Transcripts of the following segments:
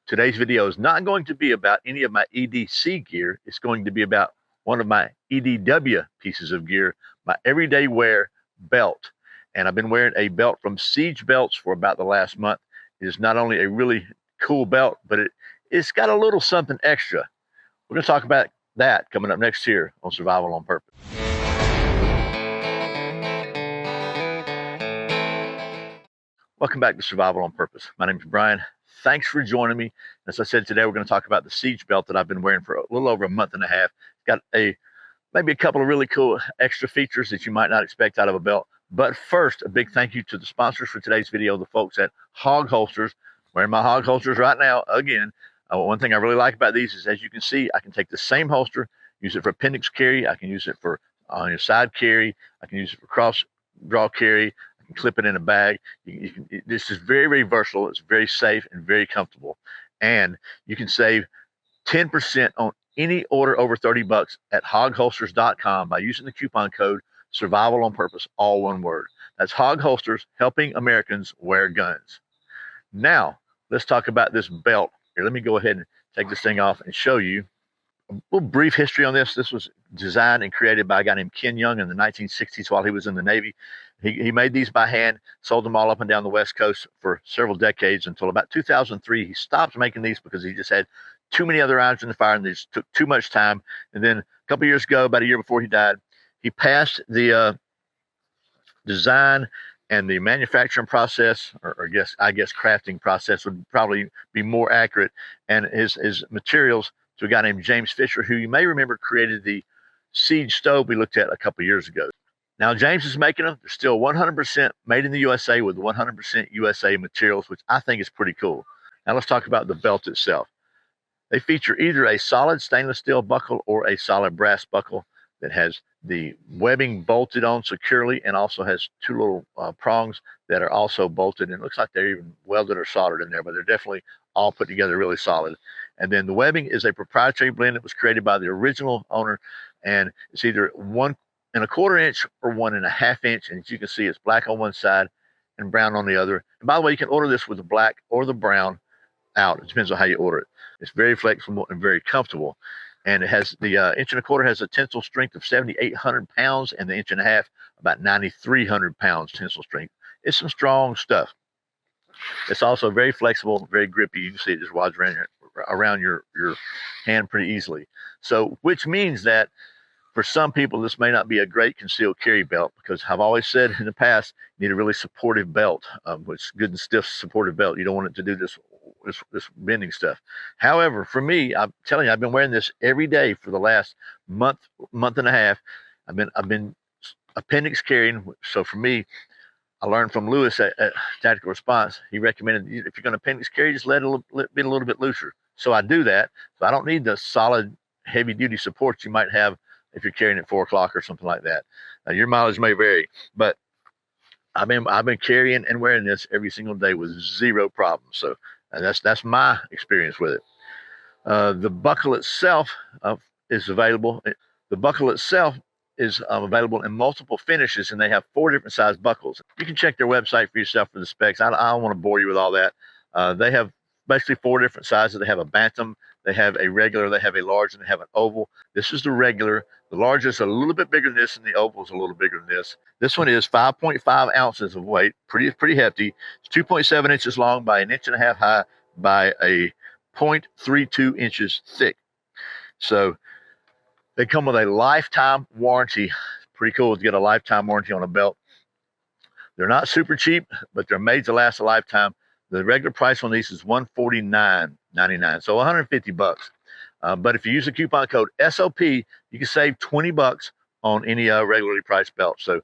Today's video is not going to be about any of my EDC gear. It's going to be about one of my EDW pieces of gear, my everyday wear belt. And I've been wearing a belt from Siege Belts for about the last month. It is not only a really cool belt, but it's got a little something extra. We're going to talk about that coming up next here on Survival on Purpose. Welcome back to Survival on Purpose. My name is Brian. Thanks for joining me. As I said, today we're going to talk about the Siege belt that I've been wearing for a little over a month and a half. It's got maybe a couple of really cool extra features that you might not expect out of a belt. But first, a big thank you to the sponsors for today's video, the folks at Hog Holsters. Wearing my Hog Holsters right now again. One thing I really like about these is, as you can see, I can take the same holster, use it for appendix carry. I can use it for side carry. I can use it for cross draw carry. I can clip it in a bag. This is very, very versatile. It's very safe and very comfortable. And you can save 10% on any order over 30 bucks at hogholsters.com by using the coupon code Survival on Purpose, all one word. That's Hog Holsters, helping Americans wear guns. Now, let's talk about this belt. Here, let me go ahead and take this thing off and show you a little brief history on this. This was designed and created by a guy named Ken Young in the 1960s while he was in the Navy. He made these by hand, sold them all up and down the West Coast for several decades until about 2003. He stopped making these because he just had too many other irons in the fire and they just took too much time. And then a couple years ago, about a year before he died, he passed the design and the manufacturing process, or I guess crafting process would probably be more accurate, and his materials to a guy named James Fisher, who you may remember created the Siege stove we looked at a couple years ago. Now, James is making them. They're still 100% made in the USA with 100% USA materials, which I think is pretty cool. Now, let's talk about the belt itself. They feature either a solid stainless steel buckle or a solid brass buckle that has the webbing bolted on securely and also has two little prongs that are also bolted. And it looks like they're even welded or soldered in there, but they're definitely all put together really solid. And then the webbing is a proprietary blend that was created by the original owner, and it's either 1 1/4 inch or 1 1/2 inch. And as you can see, it's black on one side and brown on the other. And by the way, you can order this with the black or the brown out. It depends on how you order it. It's very flexible and very comfortable. And it has the 1 1/4 inch has a tensile strength of 7,800 pounds, and the 1 1/2 about 9,300 pounds tensile strength. It's some strong stuff. It's also very flexible, very grippy. You can see it just wads around your hand pretty easily. So, which means that for some people, this may not be a great concealed carry belt, because I've always said in the past, you need a really supportive belt, which good and stiff supportive belt. You don't want it to do this bending stuff. However, for me, I'm telling you, I've been wearing this every day for the last month and a half. I've been appendix carrying. So for me, I learned from Lewis at Tactical Response. He recommended if you're going to appendix carry, just let it be a little bit looser. So I do that. So I don't need the solid, heavy duty support you might have if you're carrying at 4 o'clock or something like that. Your mileage may vary, but I've been carrying and wearing this every single day with zero problems. So that's my experience with it. The buckle itself is available. The buckle itself is available in multiple finishes, and they have 4 different size buckles. You can check their website for yourself for the specs. I don't want to bore you with all that. They have basically 4 different sizes. They have a bantam, they have a regular, they have a large, and they have an oval. This is the regular. The large is a little bit bigger than this, and the oval is a little bigger than this. This one is 5.5 ounces of weight, pretty hefty. It's 2.7 inches long by 1.5 inches high by a 0.32 inches thick. So they come with a lifetime warranty. Pretty cool to get a lifetime warranty on a belt. They're not super cheap, but they're made to last a lifetime. The regular price on these is $149.99, so 150 bucks. But if you use the coupon code SOP, you can save 20 bucks on any regularly priced belt. So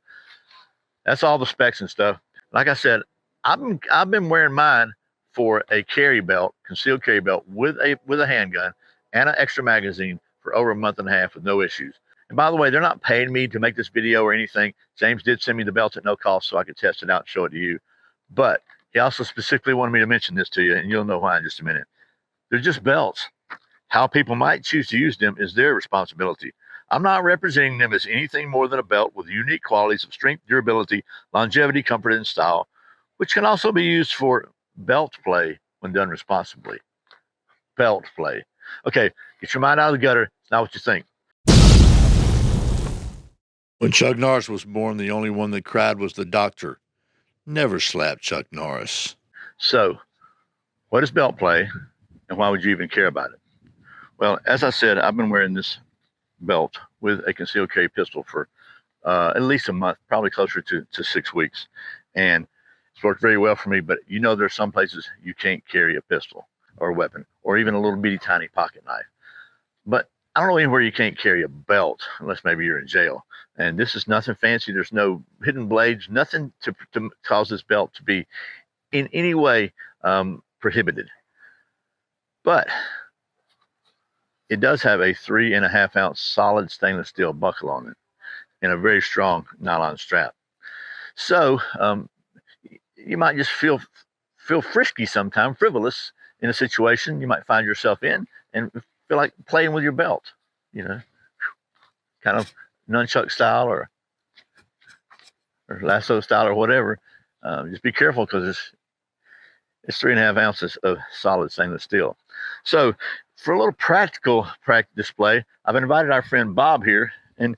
that's all the specs and stuff. Like I said, I've been wearing mine for a carry belt, concealed carry belt with a handgun and an extra magazine for over a month and a half with no issues. And by the way, they're not paying me to make this video or anything. James did send me the belt at no cost so I could test it out and show it to you. But he also specifically wanted me to mention this to you, and you'll know why in just a minute. They're just belts. How people might choose to use them is their responsibility. I'm not representing them as anything more than a belt with unique qualities of strength, durability, longevity, comfort, and style, which can also be used for belt play when done responsibly. belt play. Okay, get your mind out of the gutter. It's not what you think. When Chuck Norris was born, the only one that cried was the doctor. Never slapped Chuck Norris. So, what is belt play, and why would you even care about it? Well, as I said, I've been wearing this belt with a concealed carry pistol for at least a month, probably closer to 6 weeks. And it's worked very well for me, but you know, there's some places you can't carry a pistol or a weapon or even a little bitty tiny pocket knife. But I don't know anywhere you can't carry a belt unless maybe you're in jail. And this is nothing fancy. There's no hidden blades, nothing to cause this belt to be in any way prohibited. But it does have a 3.5 ounce solid stainless steel buckle on it and a very strong nylon strap. So you might just feel frisky sometimes, frivolous in a situation you might find yourself in, and feel like playing with your belt, you know, kind of nunchuck style or lasso style or whatever. Just be careful because it's 3.5 ounces of solid stainless steel. So for a little practical display, I've invited our friend Bob here and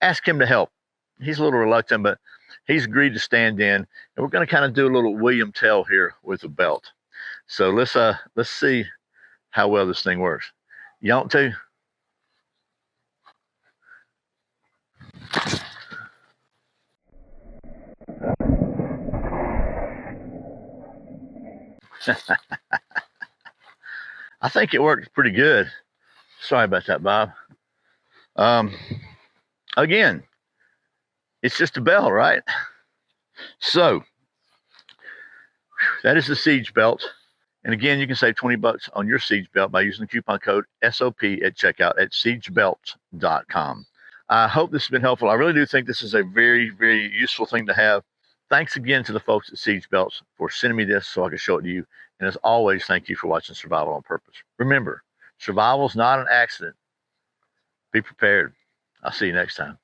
ask him to help. He's a little reluctant, but he's agreed to stand in, and we're going to kind of do a little William Tell here with the belt. So let's see how well this thing works. You want to? I think it worked pretty good. Sorry about that, Bob. Again, it's just a belt, right? So that is the Siege belt. And again, you can save $20 on your Siege belt by using the coupon code SOP at checkout at siegebelt.com. I hope this has been helpful. I really do think this is a very, very useful thing to have. Thanks again to the folks at Siege Belts for sending me this so I can show it to you. And as always, thank you for watching Survival on Purpose. Remember, survival is not an accident. Be prepared. I'll see you next time.